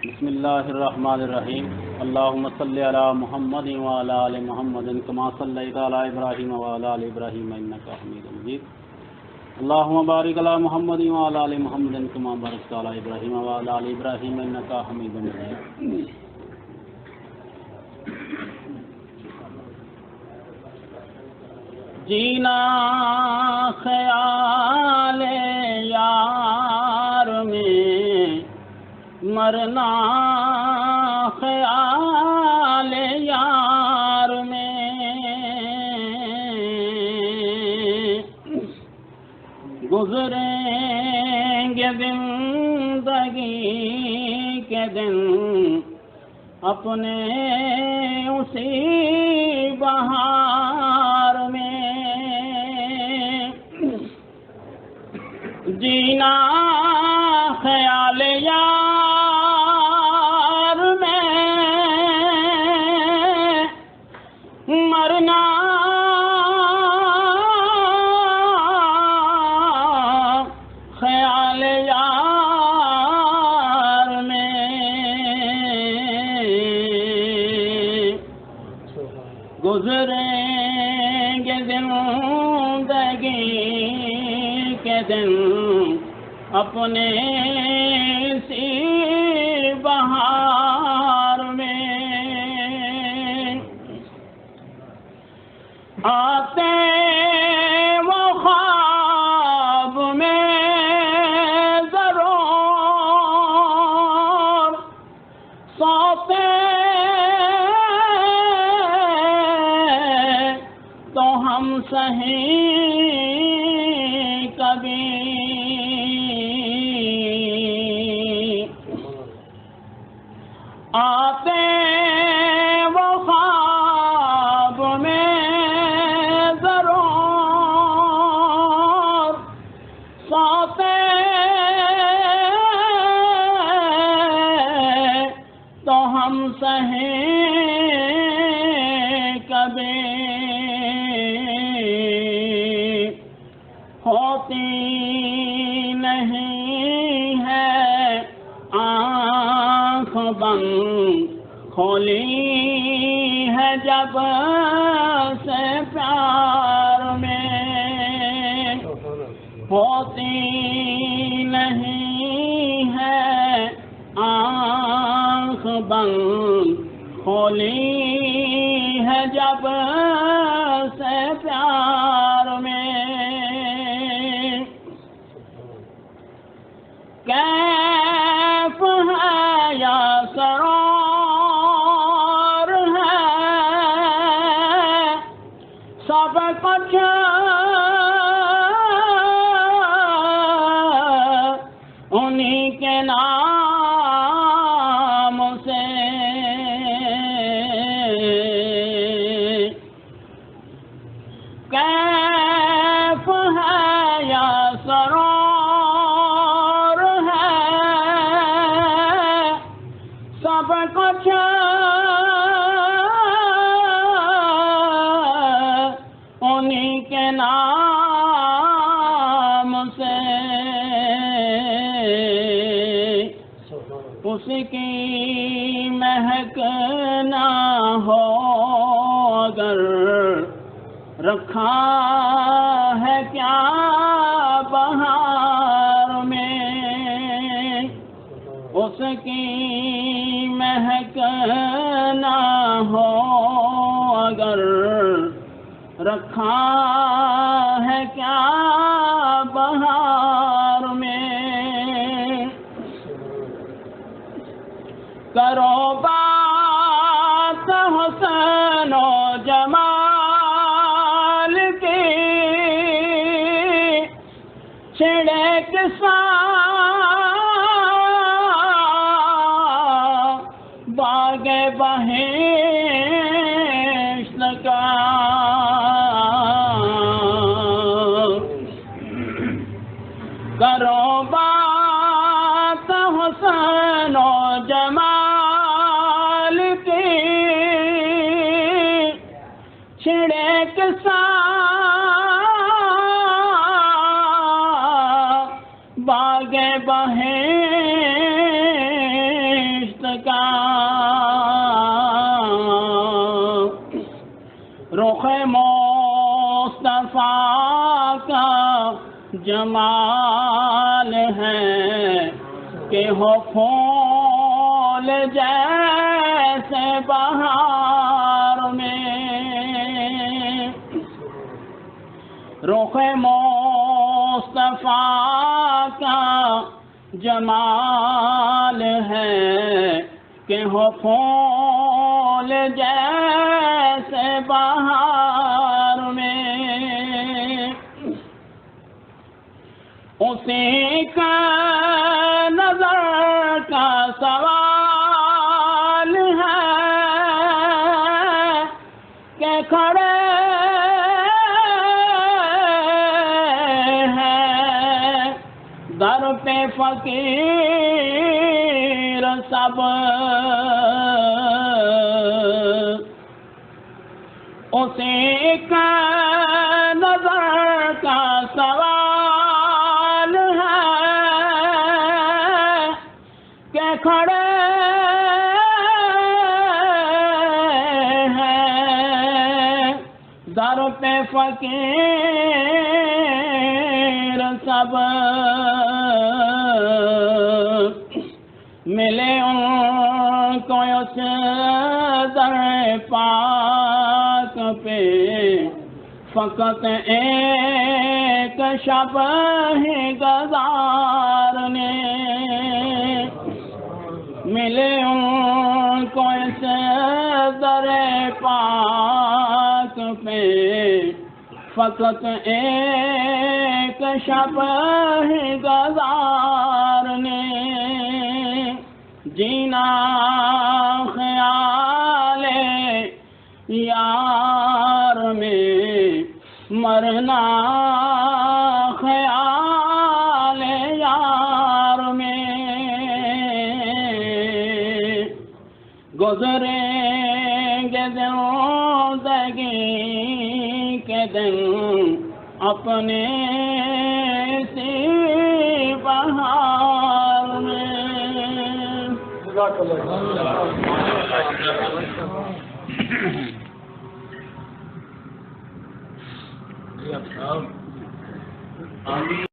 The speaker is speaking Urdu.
بسم اللہ الرحمن الرحیم اللہم صلی علی محمد وعلی آل محمد کما صلیت علی ابراہیم وعلی آل ابراہیم انکا حمید مجید اللہم بارک علی محمد وعلی آل محمد کما بارکت علی ابراہیم وعلی آل ابراہیم انکا حمید مجید. جینا خیال یار میں، مرنا خیال یار میں، گزریں گے زندگی کے دن اپنے اسی بہار میں. جینا خیال یار میں، مرنا خیال یار میں، گزریں گے زندگی کے دن اپنے سی بہار میں. آتے وہ خواب میں ضرور، سوتے تو ہم سہیں کبھی. آتے وہ خواب میں ضرور، سوتے تو ہم سہیں کبھی. ہوتی نہیں ہے آنکھ بند، کھولی ہے جب سے پیار میں. ہوتی نہیں ہے آنکھ بند، کھولی ہے جب سے پیار میں. کیف ہے یا سرور ہے، سب کچھ انہی کے نام سے. کیف ہے یا سرور ہے، سب کچھ انہی کے نام سے. اس کی مہک نہ ہو اگر رکھا ہے کیا بہار میں. اس کی مہک نہ ہو اگر رکھا ہے کیا بہار میں. کرو بات حسن و جمال کی، چھڑے قصہ باغ بہشت کا. کرو بات حسن و جمال کی، چھڑے قصہ باغ بہشت کا رخ مصطفیٰ کا جمال ہے کہ ہو پھول جیسے بہار میں رخ مصطفیٰ کا جمال ہے کہ ہو پھول جیسے بہار میں اسی کا نظر کا سوال ہے کہ کھڑے در پہ فقیر سب اسی کا نظر کا سوال ہے کہ کھڑے ہیں در پہ فقیر سب ملے ان کو اس در پاک پہ فقط ایک شب ہی گزارنے ملے ان کو اس در پاک پہ فقط ایک شب ہی گزارنے جینا خیال یار میں مرنا خیال یار میں گزریں گے زندگی کے دن اپنے سی بہار میں آمین